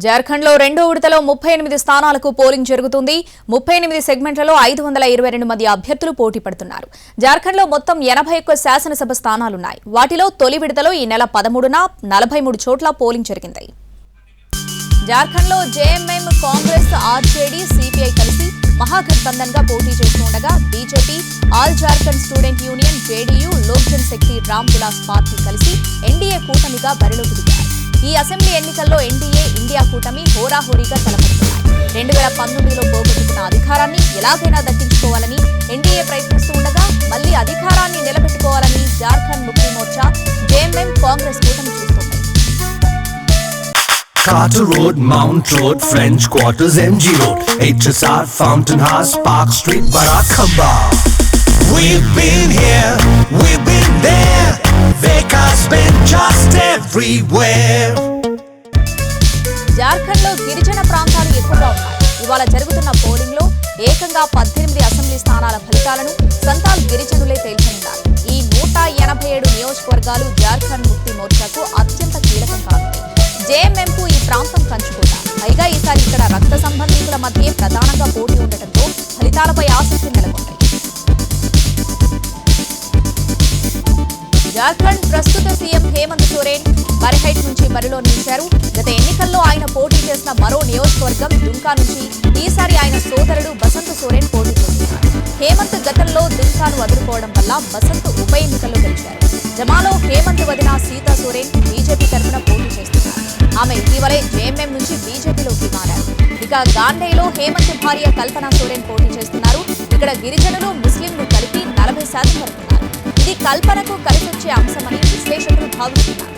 జార్ఖండ్ లో రెండో విడతలో 38 స్థానాలకు పోలింగ్ జరుగుతుంది. 38 సెగ్మెంట్లలో 522 మంది అభ్యర్థులు పోటీ పడుతున్నారు. జార్ఖండ్ లో మొత్తం 81 శాసనసభ స్థానాలున్నాయి. వాటిలో తొలి విడతలో ఈ నెల 13న 43 చోట్ల పోలింగ్ జరిగింది. జార్ఖండ్ లో జేఎంఎం, కాంగ్రెస్, ఆర్జేడీ, సిపిఐ కలిసి మహాగఠబంధన్ గా పోటీ చేస్తుండగా BJP, all Jharkhand student union, JDU, Lok Jan Shakti Ram Vilas party కలిసి ఎన్డీఏ కూటమిగా బరిలోకి దిగారు. ఈ అసెంబ్లీ ఎన్నికల్లో ఎన్డీఏ, ఇండియా కూటమి హోరాహోరీగా తలపడుతున్నాయి. 2019లో పోగొట్టుకున్న అధికారాన్ని ఎలాగైనా దక్కించుకోవాలని ఎన్డీఏ ప్రయత్నిస్తూ ఉండగా మళ్లీ అధికారాన్ని నిలబెట్టుకోవాలని జార్ఖండ్ ముక్తి మోర్చా, జేఎంఎం, కాంగ్రెస్ కూటమి చూస్తోంది. Carter Road, Mount Road, French Quarters, MG Road, HSR, Fountain House, Park Street, Barakamba. We've been here, we've been there, Vekas been just everywhere. Jharkhand లో గిరిజన ప్రాంతాలు ఎక్కువగా ఉన్నాయి. ఇవాళ జరుగుతున్న పోలింగ్ లో ఏకంగా 18 అసెంబ్లీ స్థానాల ఫలితాలను సంతాల్ గిరిజనులే తేల్చనున్నారు. ఈ 187 నియోజకవర్గాలు జార్ఖండ్ ముక్తి మోర్చాకు అత్యంత కీలకం కానుంది. జేఎంఎంకు ఈ ప్రాంతం కంచుకోట. పైగా ఈసారి ఇక్కడ రక్త సంబంధికుల మధ్య ప్రధానంగా పోటీ ఉండటంతో ఫలితాలపై ఆసక్తి నెలకొంది. జార్ఖండ్ ప్రస్తుత సీఎం హేమంత్ సోరెన్ బర్హైట్ నుంచి బరిలో నిలిచారు. గత ఎన్నికల్లో ఆయన పోటీ చేసిన మరో నియోజకవర్గం దుమ్కా నుంచి ఈసారి ఆయన సోదరుడు బసంత్ సోరెన్ పోటీ చేస్తున్నారు. హేమంత్ గతంలో దుమ్కాను వదులుకోవడం వల్ల బసంత్ ఉప ఎన్నికల్లో గెలిచారు. జమాలో హేమంత్ వదిన సీతా సోరెన్ బీజేపీ తరఫున పోటీ చేస్తున్నారు. ఆమె ఇటీవలే జేఎంఎం నుంచి బీజేపీలోకి మారారు. ఇక గాంధేలో హేమంత్ భార్య కల్పన సోరెన్ పోటీ చేస్తున్నారు. ఇక్కడ గిరిజనులు, ముస్లింలు కలిపి 40% వరకున్నారు. ఇది కల్పనకు కలిసొచ్చే అంశమని విశ్లేషకులు భావిస్తున్నారు.